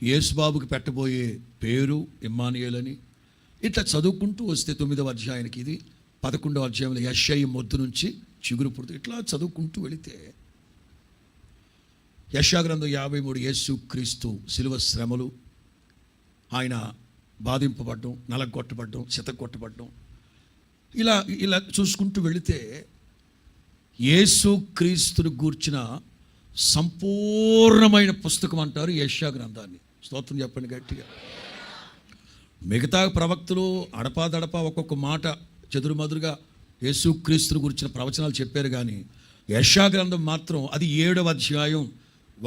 యేసుబాబుకి పెట్టబోయే పేరు ఇమ్మానుయేల్ అని. ఇట్లా చదువుకుంటూ వస్తే 9వ అధ్యాయానికి, ఇది 11వ అధ్యాయంలో యెషయా మొద్దు నుంచి చిగురు పుడుతూ ఇట్లా చదువుకుంటూ వెళితే యెషయా గ్రంథం 53 యేసు క్రీస్తు శిలువ శ్రమలు, ఆయన బాధింపబడ్డం, నలగొట్టబడ్డం, చితగొట్టబడ్డం, ఇలా ఇలా చూసుకుంటూ వెళితే యేసు క్రీస్తుని గూర్చిన సంపూర్ణమైన పుస్తకం అంటారు యెషయా గ్రంథాన్ని. స్తోత్రం చెప్పండి గట్టిగా. మిగతా ప్రవక్తలు అడపాదడపా ఒక్కొక్క మాట చెదురుమదురుగా యేసు క్రీస్తుని గురించిన ప్రవచనాలు చెప్పారు, కానీ యెషయా గ్రంథం మాత్రం అది 7వ అధ్యాయం,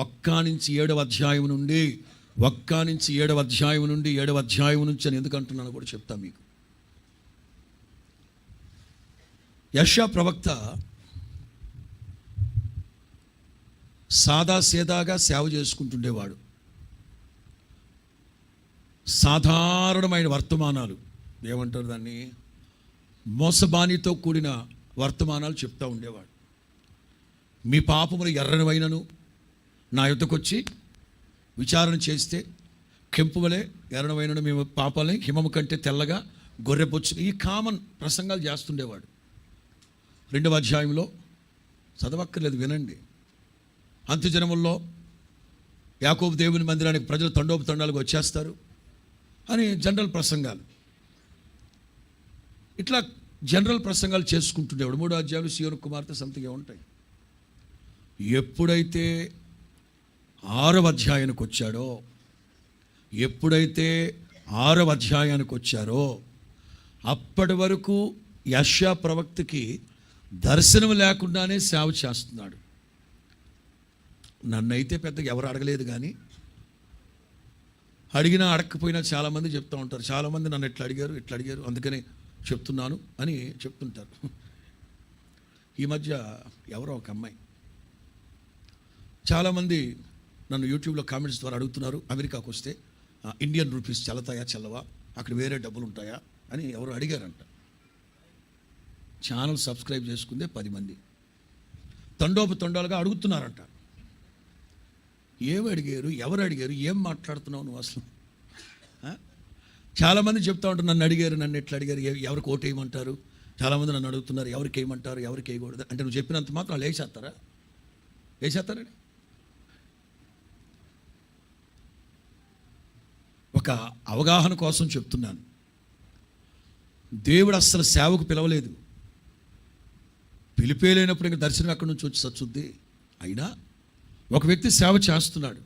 1 నుంచి 7వ అధ్యాయం నుండి 1 నుంచి 7వ అధ్యాయం నుండి 7వ అధ్యాయం నుంచి అని ఎందుకు అంటున్నాను కూడా చెప్తాను మీకు. యెషయా ప్రవక్త సాదాసీదాగా సేవ చేసుకుంటుండేవాడు. సాధారణమైన వర్తమానాలు, ఏమంటారు దాన్ని, మోసబానితో కూడిన వర్తమానాలు చెప్తూ ఉండేవాడు. మీ పాపములు ఎర్రనివైనను నా యుద్ధకొచ్చి విచారణ చేస్తే కెంపు వలె ఎర్రనివైనను, మేము పాపాలని హిమము కంటే తెల్లగా గొర్రెపొచ్చు, ఈ కామన్ ప్రసంగాలు చేస్తుండేవాడు. 2వ అధ్యాయంలో చదవక్కర్లేదు, వినండి. అంత్యజనముల్లో యాకోబు దేవుని మందిరానికి ప్రజలు తండోపతండాలుగా వచ్చేస్తారు అని జనరల్ ప్రసంగాలు, ఇట్లా జనరల్ ప్రసంగాలు చేసుకుంటుండేవాడు. 3వ అధ్యాయంలో సీయోను కుమార్తె సంథింగ్ ఉంటాయి. ఎప్పుడైతే 6వ అధ్యాయానికి వచ్చాడో, అప్పటి వరకు యెషయా ప్రవక్తకి దర్శనం లేకుండానే సేవ చేస్తున్నాడు. నన్నైతే పెద్దగా ఎవరు అడగలేదు, కానీ అడిగినా అడగకపోయినా చాలామంది చెప్తూ ఉంటారు. చాలామంది నన్ను ఇట్లా అడిగారు అందుకని చెప్తున్నాను అని చెప్తుంటారు. ఈ మధ్య ఎవరో ఒక అమ్మాయి, చాలామంది నన్ను యూట్యూబ్లో కామెంట్స్ ద్వారా అడుగుతున్నారు, అమెరికాకు వస్తే ఇండియన్ రూపీస్ చెల్లతాయా చెల్లవా, అక్కడ వేరే డబ్బులు ఉంటాయా అని ఎవరు అడిగారంట. ఛానల్ సబ్స్క్రైబ్ చేసుకుందే 10 మంది తండోపతండాలుగా అడుగుతున్నారంట. ఎవరు అడిగారు, ఏం మాట్లాడుతున్నావు నువ్వు అసలు? చాలామంది చెప్తా ఉంటారు, నన్ను అడిగారు, నన్ను ఎట్లా అడిగారు, ఎవరికి ఓటు వేయమంటారు, చాలామంది నన్ను అడుగుతున్నారు, ఎవరికి వేయమంటారు, ఎవరికి వేయకూడదు అంటే నువ్వు చెప్పినంత మాత్రం వాళ్ళు వేసేస్తారండి. ఒక అవగాహన కోసం చెప్తున్నాను. దేవుడు అస్సలు సేవకు పిలవలేదు. పిలిపేలేనప్పుడు ఇంకా దర్శనం ఎక్కడి నుంచి వచ్చి సచ్చుద్ది. అయినా ఒక వ్యక్తి సేవ చేస్తున్నాడు.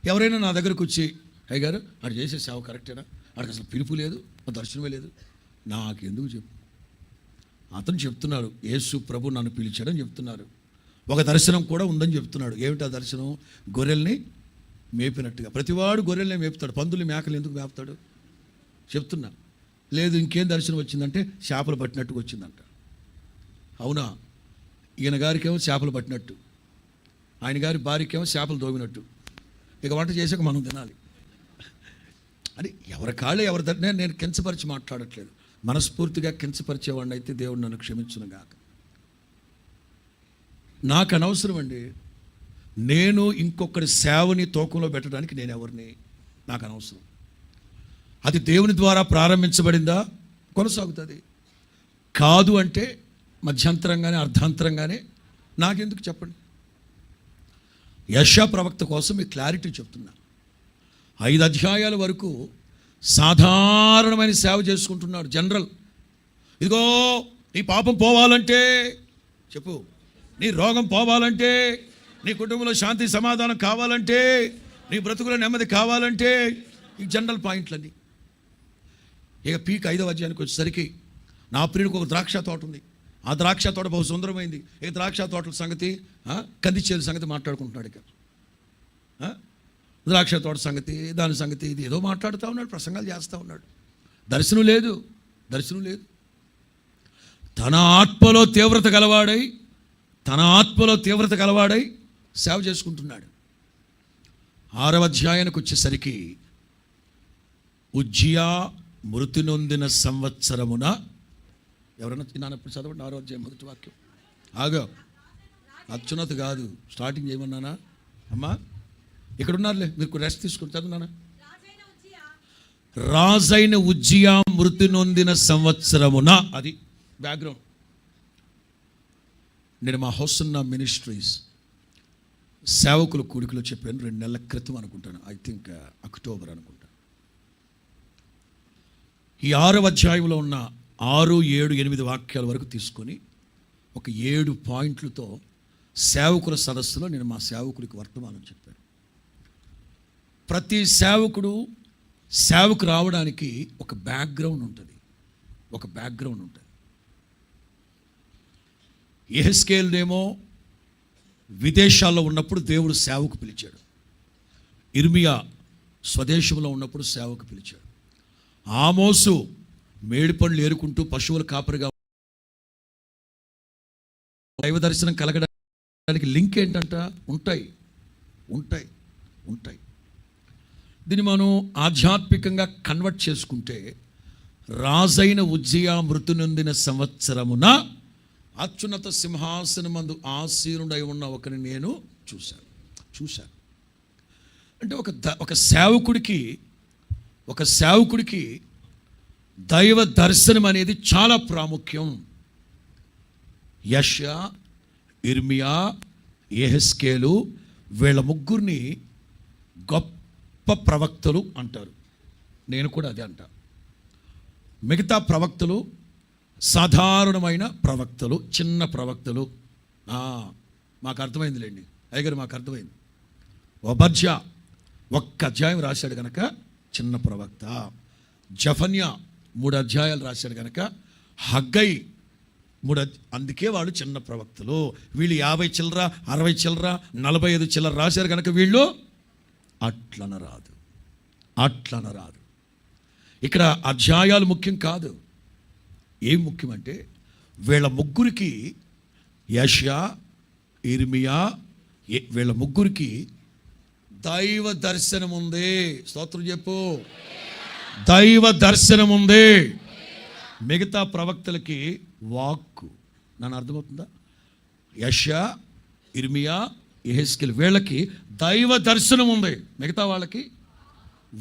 ఎవరైనా నా దగ్గరకు వచ్చి, అయ్య గారు ఆడు చేసే సేవ కరెక్టేనా, ఆడికి అసలు పిలుపు లేదు, దర్శనమే లేదు, నాకెందుకు చెప్పు. అతను చెప్తున్నాడు, యేసు ప్రభు నన్ను పిలిచాడని చెప్తున్నారు. ఒక దర్శనం కూడా ఉందని చెప్తున్నాడు. ఏమిటి ఆ దర్శనం? గొర్రెల్ని మేపినట్టుగా. ప్రతివాడు గొర్రెల్ని మేపుతాడు, పందులు మేకలు ఎందుకు మేపుతాడు చెప్తున్నా. లేదు, ఇంకేం దర్శనం వచ్చిందంటే చేపలు పట్టినట్టుగా వచ్చిందంట. అవునా? ఈయన గారికేమో చేపలు పట్టినట్టు, ఆయన గారి భార్యకేమో చేపలు దోమినట్టు. ఇక వంట చేసాక మనం తినాలి అని ఎవరి కాళ్ళు ఎవరి దగ్గర. నేను కించపరిచి మాట్లాడట్లేదు, మనస్ఫూర్తిగా కించపరిచేవాడిని అయితే దేవుడు నన్ను క్షమించును గాక. నాకు అనవసరం అండి. నేను ఇంకొకరి సేవని తూకంలో పెట్టడానికి నేను ఎవరిని, నాకు అనవసరం. అది దేవుని ద్వారా ప్రారంభించబడిందా కొనసాగుతుంది, కాదు అంటే మధ్యంతరంగానే అర్ధాంతరంగానే నాకెందుకు చెప్పండి. యెషయా ప్రవక్త కోసం మీకు క్లారిటీ చెప్తున్నా. 5 అధ్యాయాల వరకు సాధారణమైన సేవ చేసుకుంటున్నాడు, జనరల్. ఇదిగో నీ పాపం పోవాలంటే చెప్పు, నీ రోగం పోవాలంటే, నీ కుటుంబంలో శాంతి సమాధానం కావాలంటే, నీ బ్రతుకుల నెమ్మది కావాలంటే, ఈ జనరల్ పాయింట్లన్నీ. ఇక పీక్ 5వ అధ్యాయానికి వచ్చేసరికి, నా ప్రియుడికి ఒక ద్రాక్ష తోట ఉంది, ఆ ద్రాక్ష తోట బహు సుందరమైంది, ఈ ద్రాక్ష తోటల సంగతి, కందిచేల సంగతి మాట్లాడుకుంటున్నాడు. ఇక ద్రాక్ష తోట సంగతి, దాని సంగతి, ఇది ఏదో మాట్లాడుతూ ఉన్నాడు, ప్రసంగాలు చేస్తూ ఉన్నాడు. దర్శనం లేదు. తన ఆత్మలో తీవ్రత గలవాడై సేవ చేసుకుంటున్నాడు. 6వ అధ్యాయానికి వచ్చేసరికి, ఉజ్జియా మృతి నొందిన సంవత్సరమున, ఎవరన్నా చిన్నప్పుడు చదవండి 6వ అధ్యాయం 1వ వాక్యం. ఆగో, అత్యున్నత కాదు, స్టార్టింగ్ చేయమన్నానా అమ్మా? ఇక్కడ ఉన్నారులే, మీరు రెస్ట్ తీసుకుని చదువునా. రాజైన ఉజ్జియా మృతి నొందిన సంవత్సరమున, అది బ్యాక్గ్రౌండ్. నేను మా హోసన్నా మినిస్ట్రీస్ సేవకుల కూడికలో చెప్పాను 2 నెలల క్రితం అనుకుంటాను, ఐ థింక్ అక్టోబర్ అనుకుంటా. ఈ 6వ అధ్యాయంలో ఉన్న 6, 7, 8 వాక్యాల వరకు తీసుకొని ఒక 7 పాయింట్లతో సేవకుల సదస్సులో నేను మా సేవకుడికి వర్తమానం చెప్పాను. ప్రతి సేవకు రావడానికి ఒక బ్యాక్గ్రౌండ్ ఉంటుంది, ఒక బ్యాక్గ్రౌండ్ ఉంటుంది. యెహెజ్కేలునేమో విదేశాల్లో ఉన్నప్పుడు దేవుడు సేవకు పిలిచాడు. ఇర్మియా స్వదేశంలో ఉన్నప్పుడు సేవకు పిలిచాడు. ఆమోసు మేడిపండ్లు ఏరుకుంటూ పశువుల కాపరిగా. దైవ దర్శనం కలగడానికి లింక్ ఏంటంట? ఉంటాయి. దీన్ని మనం ఆధ్యాత్మికంగా కన్వర్ట్ చేసుకుంటే, రాజైన ఉజ్జియా మృతి నొందిన సంవత్సరమున అత్యున్నత సింహాసనమందు ఆసీనుడై ఉన్న ఒకరిని నేను చూశాను. అంటే ఒక సేవకుడికి దైవ దర్శనం అనేది చాలా ప్రాముఖ్యం. యెషయా, ఇర్మియా, యెహెజ్కేలు వీళ్ళ ముగ్గురిని గొప్ప ప్రవక్తలు అంటారు. నేను కూడా అదే అంటా. మిగతా ప్రవక్తలు సాధారణమైన ప్రవక్తలు, చిన్న ప్రవక్తలు. మాకు అర్థమైందిలేండి అయ్యగారు, మాకు అర్థమైంది. ఒబద్యా 1 అధ్యాయం రాశాడు కనుక చిన్న ప్రవక్త. జఫన్యా 3 అధ్యాయాలు రాశాడు కనుక, హగ్గై 3, అందుకే వాళ్ళు చిన్న ప్రవక్తలు. వీళ్ళు 50 చిల్లర, 60 చిల్లర, 45 చిల్లర రాశారు కనుక వీళ్ళు అట్లనరాదు. ఇక్కడ అధ్యాయాలు ముఖ్యం కాదు. ఏం ముఖ్యమంటే వీళ్ళ ముగ్గురికి, యెషయా, ఇర్మియా, వీళ్ళ ముగ్గురికి దైవ దర్శనం ఉంది. స్తోత్రం చెప్పు. దైవ దర్శనం ఉంది. మిగతా ప్రవక్తలకి వాక్కు. నన్ను అర్థమవుతుందా? యెషయా, ఇర్మియా, యెహెజ్కేలు వీళ్ళకి దైవ దర్శనం ఉంది. మిగతా వాళ్ళకి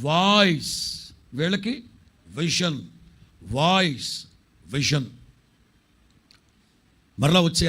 వాయిస్, వీళ్ళకి విజన్. మరలా వచ్చే